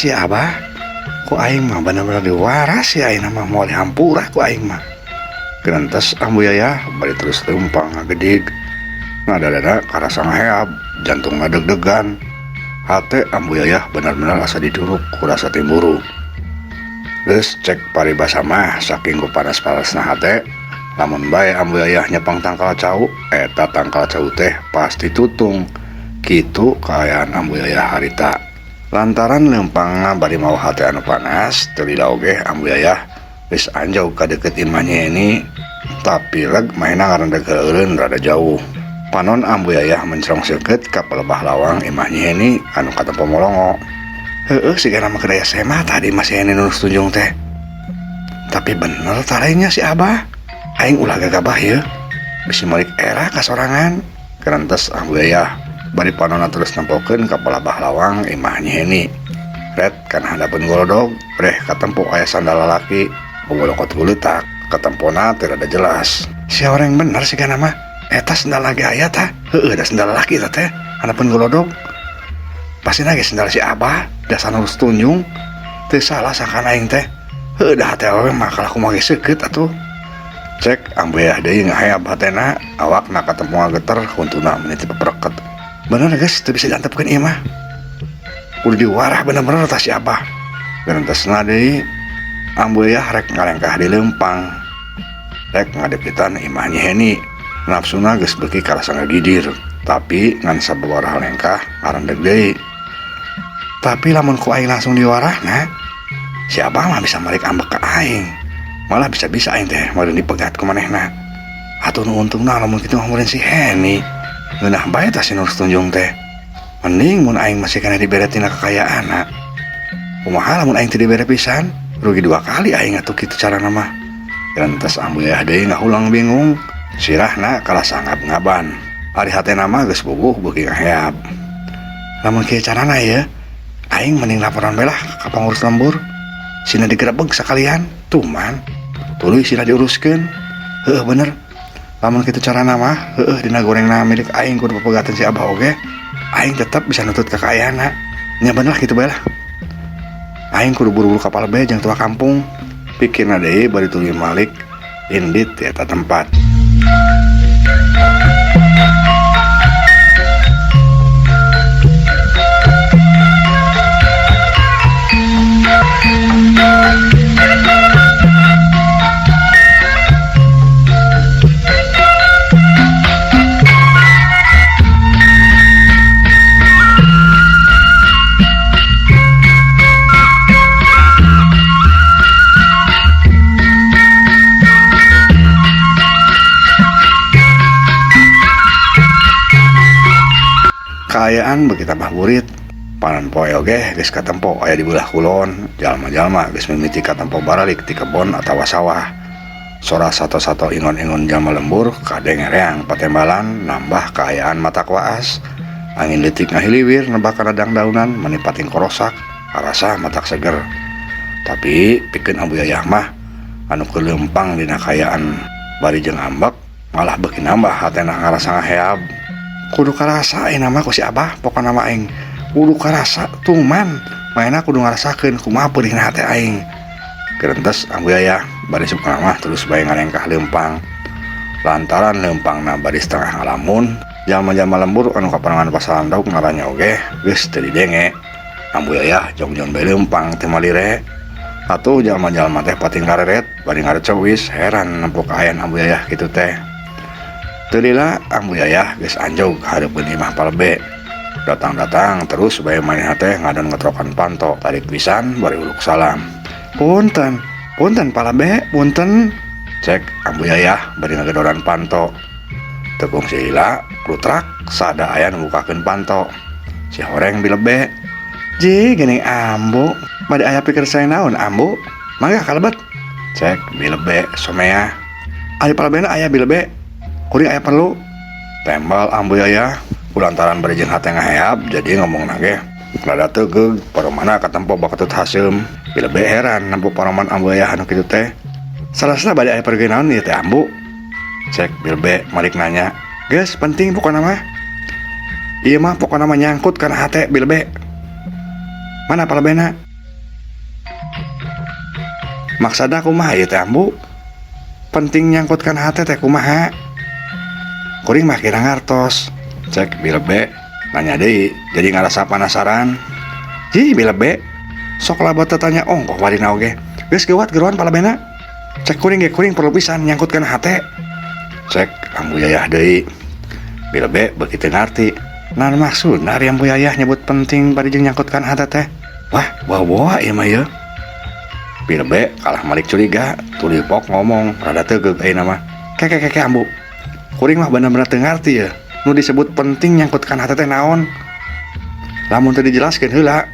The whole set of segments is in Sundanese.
si Abah? Ku aing mah bener-bener diwaras ya aing mah mau dihampura ku aing mah. Gerantes ambu yaya bari terus leumpang ngagedig. Ngadadada karasa ngaheab, jantung ngadeg-degan. Hate ambu yaya bener-bener asa diduruk ku rasa timburu. Geus cek paribasa mah saking ku panas-panasna hate, lamun bae ambu yaya nyepang tangkal cau, eta tangkal cau teh pasti tutung. Kitu kaayaan ambu yaya harita. Lantaran leumpangna bari mau hate anu panas, teu lila oge ambu yaya geus anjau ka deukeut imahnya ini, tapi reg mainna ngarendeg heureun rada jauh. Panon ambu yaya mencerong seukeut ka pelebah lawang imahnya ini anu katempo molongo. Heueuh sigana mah kedaya sema tadi masih ini nurus tunjung teh. Tapi bener tarainya si Abah. Aing ulah gagabah ye. Bisi malik era kasorangan. Gerantes ambu yaya bari panonna terus nempokeun ka pelebah lawang imahnya ini. Red kana handapeun golodog, breh katempo aya sandal lalaki. Bogolokot guleutak, katempona teu rada jelas. Si orang bener sigana mah. Eta sendal lagi aya tah. Heueuh da sendal laki tah teh, handapeun golodog. Pasti lagi sendal si Abah, dasar nurus tunjung. Teu salah sakan aing teh. Heueuh da hate awewe mah kalau kumaha ge seukeut atuh. Cek ambu yaya deui ngaheab hatena, awakna katempo ngageter huntuna meniti pepreket. Bener geus teu bisa diantepkeun ieu mah. Kudu diwarah bener-bener tah si Abah. Garantesna deui ambu yaya rek ngalengkah di leumpang. Rek ngadepitan imahnya heni. Nafsuna geus beuki karasa ngagidir, tapi ngan sababaraha lengkah ngarendeg deui. Tapi lamun ku aing langsung diwarahna, si Abah mah bisa malik ambek ka aing. Malah bisa-bisa aing teh meureun dipegat ku manehna. Atuh nu untungna lamun kitu mah meureun si Heni. Ngeunah bae tah si nurus tunjung teh. Mending mun aing masih kana dibere tina kakayaanna. Kumaha lamun aing teu dibere pisan? Rugi dua kali aing atuh kitu carana mah. Gerantes ambu yaya deui ngahulang bingung. Sirahna kalah sangap ngaban. Ari hatena mah geus bubuh beuki ngaheab. Lamun kieu carana ye, aing mending laporan bae lah ka pangurus lembur. Sina digerebeg sakalian, tuman. Tuluy sina diuruskeun. Heueuh bener. Lamun kitu carana mah, heueuh dina gorengna milik aing kudu pepegaten si Abah oge. Aing tetep bisa nutut kakayaanna. Nya bener lah kitu bae lah. Aing kudu buru-buru kapal bae jeung tua kampung. Pikirna deui bari tuluy malik indit di eta tempat. Kaayaan beuki tambah burit. Panon poe oge geus katempo aya di beulah kulon. Jalma-jalma geus mimiti katempo baralik ti kebon atawa sawah. Sora sato-sato ingon-ingon jalma lembur kadengereang patembalan nambah kaayaan matak waas. Angin leutik ngahiliwir nebak radang daunan menipating korosak arasa matak seger. Tapi pikeun ambu yaya mah anu keleumpang dina kaayaan bari jeung ambek malah beuki nambah hatena ngarasa ngaheab. Kudu karasa aing mah ku si Abah pokona mah aing kudu karasa tuman mainna kudu ngarasakeun kumaha peulihna hate aing. Gerantes ambu yaya bari supana mah terus bae ngalengkah leumpang. Lantaran leumpangna bari setengah ngalamun, jalma-jalma lembur anu kaparangan pasalan daug ngarannya oge geus teu didenge. Ambu yaya jongjon bae leumpang teu malire. Atuh jalma-jalma teh pating kareret bari ngarecewis heran nempo kaayaan ambu yaya kitu teh. Teu lila ambu yaya geus anjog hareupeun imah palebe. Datang-datang terus bae manehna teh ngadon ngetrokan panto, tarik pisan bari uluk salam. Punten palebe, punten. Cek ambu yaya bari ngagedoran panto. Tekung si lila klutrak sada aya nu bukakeun panto. Si horeng bilebe. Ji geuning ambu, bade aya pikir saya naon ambu? Mangga kalebet. Cek bilebe somea. Ari palebena aya bilebe. Kuring aya perlu tembal ambu yaya kulantaran bari jeung hate ngaheab jadi ngomong nage rada teugeg paromana katempo bakatut haseum. Bilebe heran nampu paroman ambu yaya anu kitu teh. Salasna bade aya pergi naon ieu teh ambu? Cek bilebe malik nanya. Geus penting pokona mah. Ieu mah pokona mah nyangkut kana hate bilebe. Mana palebena? Maksada kumaha ieu teh ambu? Penting nyangkutkan hate teh kumaha? Kuring mah kira ngartos. Cek Bilebe nanya deui, jadi ngarasa penasaran. Hi Bilebe, sok labot tanya ongkoh warina oge. Geus geuwat geruan palabena. Cek kuring ge kuring perlu pisan nyangkutkan hate. Cek ambu yayah deui. Bilebe begitu ngarti. Naon maksudna ari ambu yayah nyebut penting bari jeung nyangkutkan hate teh? Wah, bawa ieu mah ieu. Bilebe kalah malik curiga, tuluy pok ngomong rada teugeg ayeuna mah. Keke ambu. Kuring mah bener-bener teu ngarti ya. Nu disebut penting nyangkutkan hate teh naon? Lamun teu dijelaskeun heula,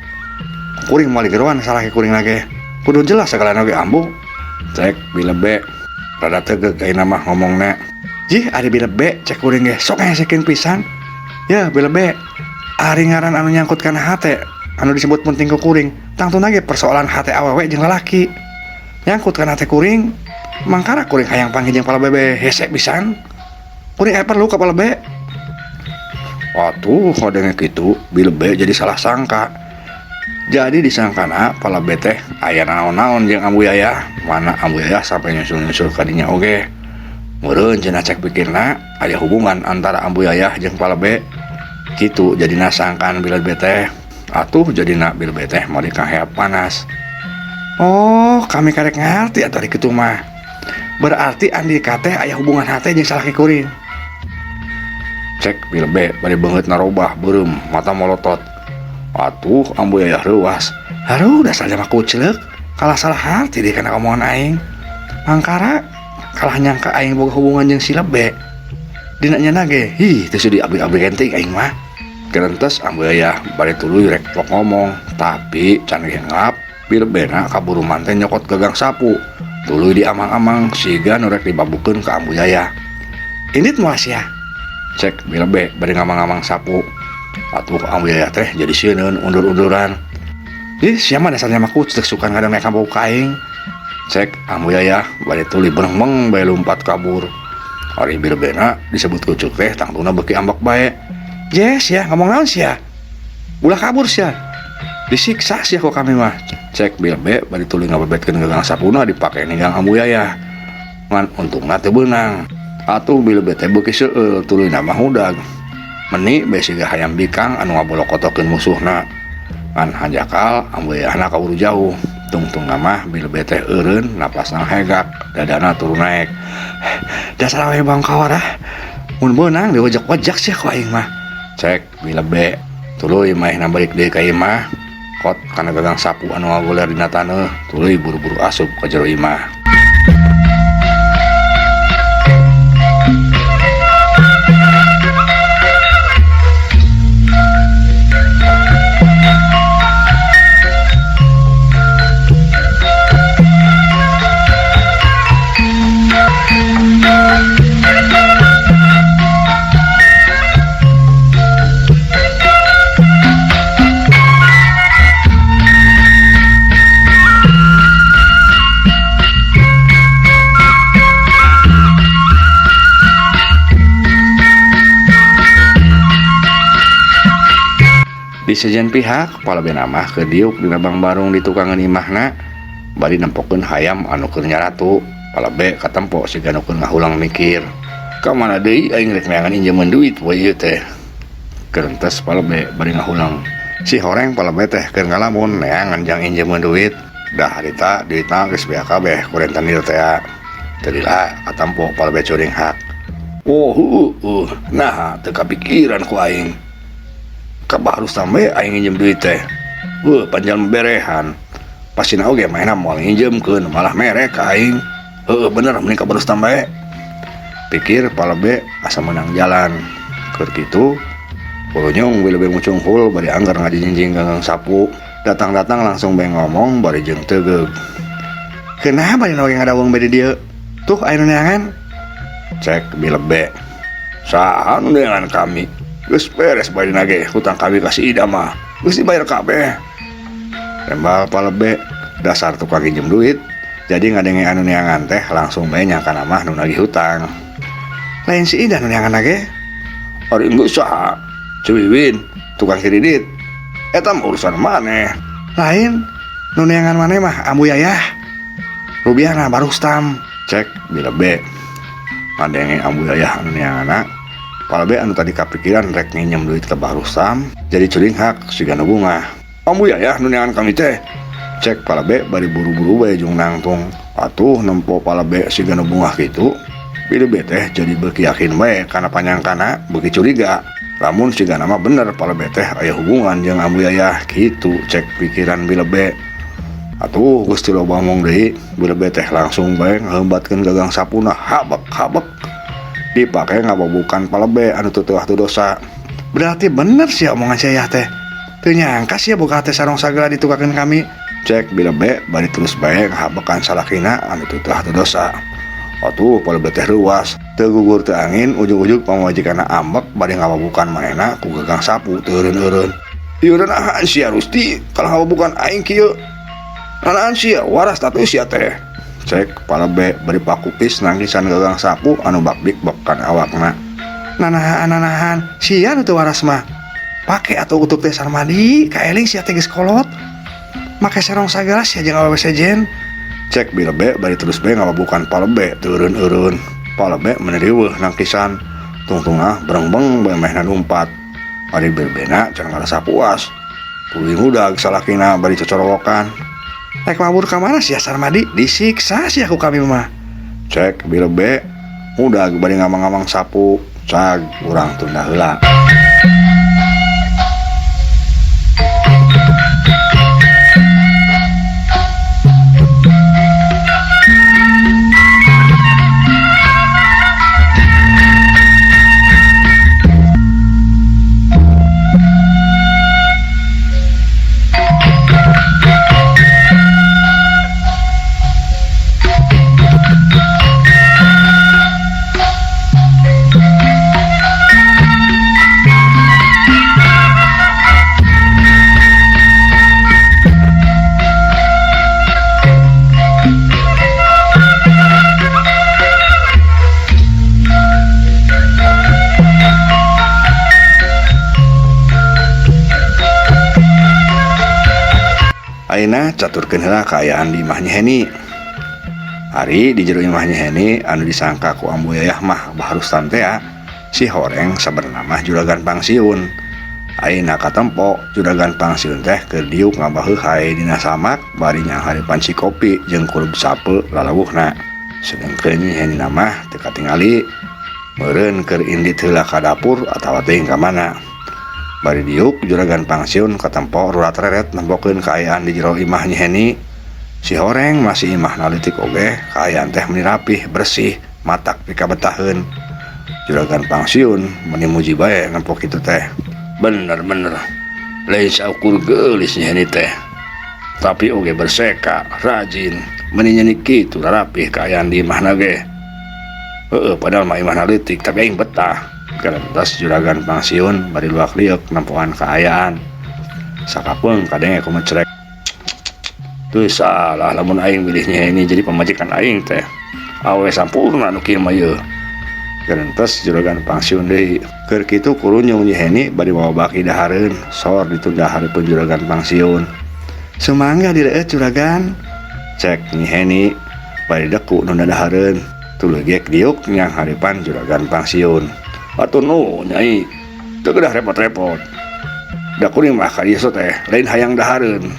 kuring moal geroan salah ke kuring lage. Kudu jelas sagalana ge ambu. Cek Bilebe rada teugeg ayeuna mah ngomongna. Jih, ari Bilebe cek kuring ge sok ngesekeun pisan. Ya Bilebe, ari ngaran anu nyangkutkan hate anu disebut penting ku kuring, tangtuna ge persoalan hate awewe jeung lalaki. Nyangkutkan hate kuring, mangkara kuring hayang panggih jeung palabebe hese pisan. Kuring perlu ka palebe. Atuh ngadenge kitu, Bilebe jadi salah sangka. Jadi disangkana palebe teh aya naon-naon jeung ambu yayah, mana ambu yayah sampai nyusul-nyusul ka dinya oge. Meureun cenah cek pikirna aya hubungan antara ambu yayah jeung palebe. Kitu jadina sangkaan Bilebe teh. Atuh jadina Bilebe teh mau dikaheap panas. Oh, kami karek ngarti atuh ari kitu mah. Berarti Andika teh aya hubungan hate jeung salaki kuring. Cek Bilebe bari beungeut narobah beureum mata molotot. Atuh ambu yayah reuwas. Haru dasar jalma kucleuk, kalah salah harti di kana omongan aing. Mangkara kalah nyangka aing boga hubungan jeung si Lebe. Dina nyana ge, teu sudi abri-abri genting aing mah. Gerentos ambu yayah bari tuluy rek pok ngomong, tapi can ge ngap Bilebena kaburu manten nyokot gagang sapu. Tuluy diamang-amang siga nu rek dibabukeun ka ambu yayah. Indit moal sia. Cek Bilebe bari ngamang-amang sapu. Atuh ambu yayah teh jadi sieun undur-unduran. Ih, sia mah dasarnya mah kuclek suka ngadeng naik kabau ka aing. Cek ambu yayah bari tuluy beuneng bae lompat kabur. Ari Bilebena disebut kuclek teh tangtuna beuki ambak bae. Yes ya, ngomong naon sia? Ulah kabur sia. Disiksa sia kok kami mah. Cek Bilebe bari tuluy ngabebetkeun gagang sapuna dipake ninggang ambu yayah. Ngan untungna teu beunang. Atuh Bilebe teh beuki seueul tuluy mah hudag. Meni bae siga hayam bikang anu ngabolokotokeun musuhna. Ngan hanjakal ambu yayahna kaburu jauh. Tungtung mah Bilebe teh eureun napasna hegak, dadana turun naek. Dasar awewe bangkawar ah. Mun beunang diwejak-wejak sia ku aing mah. Cek Bilebe tuluy maehna balik deui ka imah. Kot kana gagang sapu anu ngaguler dina taneuh, tuluy buru-buru asup ka jero imah. Di sejen pihak palebena mah kediuk dina bang barung di tukangan imahna bari nempokeun hayam anu keur nyaratu. Palebe katempo siga nu keur ngahulang mikir, ka mana deui aing rek neangan injeman duit we ieu teh. Kerentes palebe bari ngahulang, si horeng palebe teh keur ngalamun neangan jang injeman duit. Dah harita duitna geus bea kabeh ku rentenir teh. Teu lila katempo palebe curing hak. Oh, nah teu kapikiran ku aing. Kabaru sampe aing nginjem duit teh. Panjal berehan. Pasina oge mainna moal nginjemkeun malah merek ka aing. Bener mending kabaru sampe. Pikir palebe asa menang jalan. Keur kitu, pulunyong Bilebe ngucung hul bari anggar ngajinjing gagang sapu. Datang-datang langsung bae ngomong bari jeung teugeg. Kenapa dina oge ngadawung bae di dieu? Tuh aya nu neangan. Cek Bilebe. Saha nu neangan kami? Geus beres bayarna ge hutang kami ka si Ida mah. Geus dibayar kabeh. Tembal palebe dasar tukang pinjem duit. Jadi ngadenge anu neangan teh langsung bae nyangkana mah nu nagih hutang. Lain si Ida nu neangan ge. Ari geus saha? Cuwiwin, tukang kredit. Eta mah urusan maneh. Lain nu neangan maneh mah ambu yayah. Rubiana Barustam, cek bila be. Ngadenge ambu yayah anu neanganna. Pala be anu tadi kapikiran rek nginjem duit ke Barustam, jadi curing hak sigana bunga. Ambu yayah anu neangan kami teh. Cek pala be bari buru-buru bae jeung nangtung. Atuh nempo pala be sigana bunga kitu. Bila be teh jadi beuki yakin bae kana panyangkana beuki curiga. Lamun sigana mah bener pala be teh aya hubungan jeung ambu yayah kitu cek pikiran bila be. Atuh Gusti loba ngomong deui, bila be teh langsung bae ngaheumbatkeun gagang sapuna habek dipake ngababukan pala be anu teu teuah teu dosa. Berarti bener sih omongan saya teh. Teu nyangka sia boga teh sareng sagala ditukakeun kami. Cek bila be bari terus bae ngahabekan salakina anu teu teuah teu dosa. Atuh pala be teh ruas, teu gugur teu angin, ujug-ujug pamajikanna ambek bari ngababukan manehna ku gagang sapu teu eureun-eureun. Ieu nahan sia Rusti, kalau ngababukan aing kieu. Nahan sia waras tatu sia teh. Cek pala be bari pakupis nangisan gagang sapu anu bakdik bekan awakna. Nanahan sia nu teu waras mah. Pake atuh utuk teh Sarmadi, kaeling sia teh geus kolot. Make sareng sagala sia jeung awewe sejen. Cek bila be bari terus be ngababukan pala be teu eureun-eureun. Pala be meneriweuh nangkisan. Tungtungna berengbeng bae mehna numpat. Bari berbena can ngarasa puas. Tuluy ngudag salakina bari cocorowokan. Rek mabur ka mana sia Sarmadi? Disiksa sia ku kami mah. Cek bila be mudag bari ngamang-ngamang sapu. Cag urang tunda heula. Ayeuna caturkeun heula kaayaan di imahnya Heni. Ari di jero imahnya Heni anu disangka ku ambu yayah mah Barustam teh si horeng sabenerna mah juragan pangsiun. Ayeuna katempo juragan pangsiun teh keur diuk ngabaheuh hae dina samak bari nyang haripan si kopi jeung kurup sape lalawuhna. Sedengkeun Heni mah teu katingali meureun keur indit heula ka dapur atawa teuing ka mana. Bari diuk juragan pangsiun katempo rurat reret nembokeun kaayaan di jero imahnya Heni. Si horeng masih imah nalitik oge kaayaan teh meni rapih bersih matak pikabetaheun. Juragan pangsiun meni muji bae nempo kitu teh. Bener lain saukur geulis Heni teh. Tapi oge berseka rajin meni nyeuni kitu rapih kaayaan di imahna ge. Padahal mah imah nalitik tapi aing betah. Karentas juragan pangsiun bari luak liuk nempoan kaayaan. Sakapeung kadenge kumaha cerek. Tuh salah lamun aing milihnya ini jadi pemajikan aing teh. Awe sampurna nu kieu mah yeuh. Karentas juragan pangsiun deui. Keur kitu kudu nyung Nyi Heni bari bawa baki dahareun sor ditunda hareupeun juragan pangsiun. Sumangga direut juragan. Cek Nyi Heni bari deku nu dahareun. Tuluy gek diuk nyang haripan juragan pangsiun. Atuh nu nyai teu kedah repot-repot. Da kuring mah ka dieu teh lain hayang dahareun.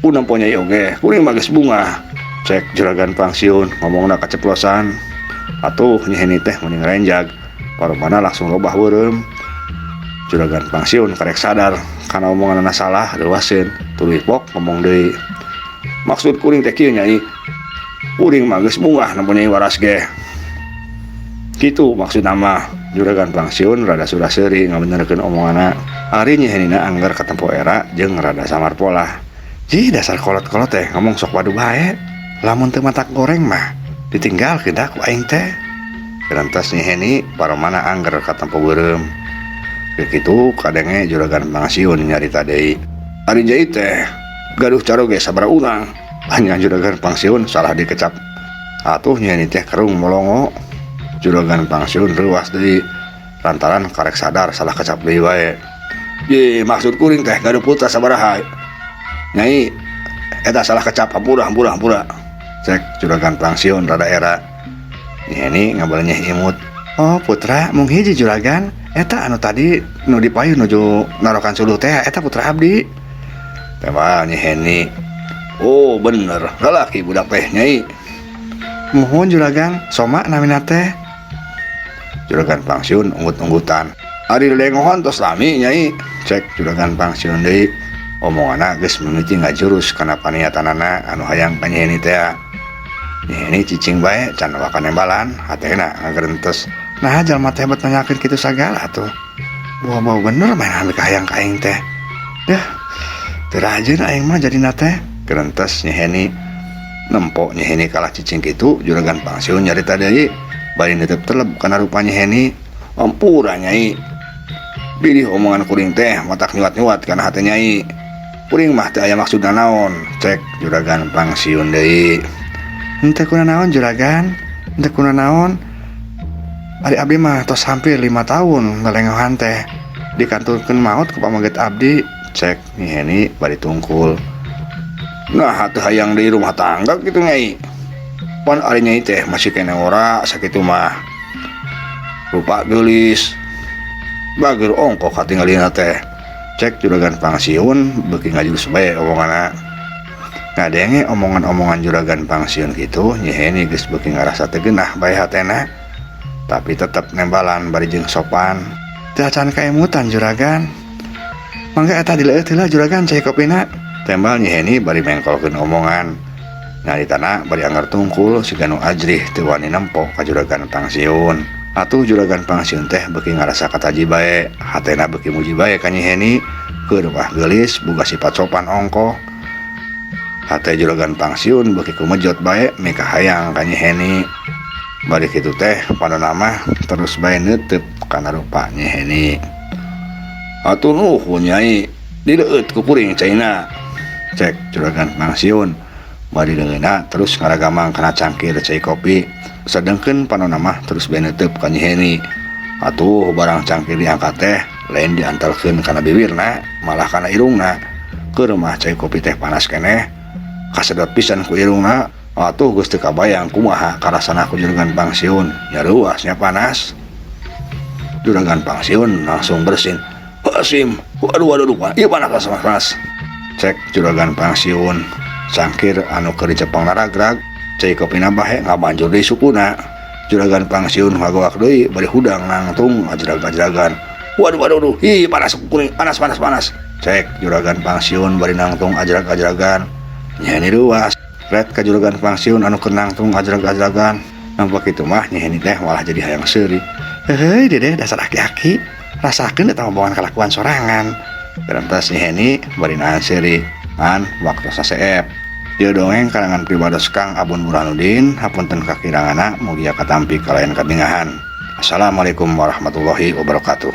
Unampo nyai oge kuring mah geus bunga. Cek juragan pangsiun ngomongna kaceplosan. Atuh Nyi Heni teh meni ngarenjag paromana langsung lobah weureum. Juragan pangsiun karek sadar kana omonganna salah leuwaseun. Tuluy pok ngomong deui. Maksud kuring teh kieu nyai. Kuring mah geus bunga nampo nyai waras ge. Kitu maksud nama. Juragan pangsiun rada sudah seuri ngabenerkeun omonganna. Ari Nyi Henina anggar katempo era jeung rada samar pola. Ji dasar kolot-kolot teh ngomong sok wadu bae. Lamun teu matak goreng mah ditinggalkeun da ku aing teh. Karentas Nyi Heni paromana anggar katempo beureum. Kitu kadenge juragan pangsiun nyarita deui. Ari jai teh gaduh caroge sabaraha urang. Hanya juragan pangsiun salah dikecap. Atuh Nyi Heni teh kerung molongo. Juragan pangsiun ruas deui lantaran karek sadar salah kecap deui wae. Ye maksud kuring teh gaduh putra sabaraha. Nyai eta salah kecap hampura. cek juragan pangsiun rada era. Nyiheni ngabalnya imut. Oh putra mung hiji juragan, eta anu tadi nu dipayu nuju narokan suluh teh eta putra abdi. Tembal Nyiheni. Oh bener, lalaki budak teh nyai. Muhun juragan, soma namina teh. Juragan pangsiun unggut-unggutan. Ari lengohon tos lami nyai, cek juragan pangsiun deui. Omongana geus mimiti ngajurus kana paniatanana anu hayang ka Nyiheni teh. Nyiheni cicing bae can wakan nembalan, hatena ngagerentos. Nah jalma teh bet nanyakeun kitu sagala tuh. Bau bener main ambil kahayang ka aing teh. Dah, teu rajin aing mah jadina teh. Gerentos Nyiheni. Nempok Nyiheni kalah cicing kitu, juragan pangsiun nyarita deui. Bari netep teleb kana rupa Nyiheni. Ampura nyai. Bilih omongan kuring teh matak nyuat-nyuat kana hate nyai. Kuring mah teu aya maksudna naon, cek juragan pangsiun deui. Henteu kunaon juragan? Henteu kunaon? Ari abdi mah tos hampir 5 tahun ngalengohan teh. Dikanturkeun maot ku pamaget abdi, cek Nyiheni bari tungkul. Nah hatu hayang di rumah tangga gitu nyai. Pan ari nyai teh masih kena ora sakitu mah. Rupa geulis. Bageur ongkok katinggalina teh. Cek juragan pangsiun beuki ngajurus bae omonganna. Ngadenge omongan-omongan juragan pangsiun gitu, Nyiheni geus beuki ngarasa teu geunah bae hatena. Tapi tetep nembalan bari jeung sopan. Teu acan kaemutan juragan. Mangga eta dileueut heula juragan cai kopina. Tembal Nyiheni bari mengkolkeun omongan. Nyaritana bari anggar tungkul siga nu ajrih teu wani nempo ka juragan pangsiun. Atuh juragan pangsiun teh beuki ngarasa kataji bae, hatena beuki muji bae ka Nyiheni, keur wah geulis boga sifat sopan ongkoh. Hate juragan pangsiun beuki kumejot bae mika hayang ka Nyiheni. Bari kitu teh panonna mah terus bae neuteup kana rupa Nyiheni. Atuh nuhun nyai, dileueut ku kuring caina. Cek juragan pangsiun. Bari leungeunna terus ngaragamang kana cangkir cai kopi. Sedengkeun panonna mah terus bae neuteup ka Nyiheni. Atuh barang cangkir diangkat teh lain diantelkeun kana bibirna, malah kana irungna. Keur mah cai kopi teh panas keneh. Kasedot pisan ku irungna. Atuh geus teu kabayang kumaha karasana ku juragan pangsiun, nya ruasnya panas. Juragan pangsiun langsung bersin. Hasim, waduh, ieu panas. Cek juragan pangsiun, cangkir anu keur dicepeng naragrag, cai kopina bae ngabanjur deui sukuna. Juragan pangsiun ngagoak deui bari hudang nangtung ajrag-ajragan. Waduh, ih panas kuring, panas. Cek juragan pangsiun bari nangtung ajrag-ajragan. Nyiheni ruas. Ret ka juragan pangsiun anu keur nangtung ajrag-ajragan. Nampak kitu mah Nyiheni teh malah jadi hayang seuri. Heuheuy dedeh dasar aki-aki. Rasakeun eta omongan kalakuan sorangan. Gerentos Nyiheni bari nahan seuri. An waktu saseep. Ieu dongeng karangan pribados Kang Abun Burhanuddin, hapunten kakiranganna mugi katampi kalayan kabingahan. Assalamualaikum warahmatullahi wabarakatuh.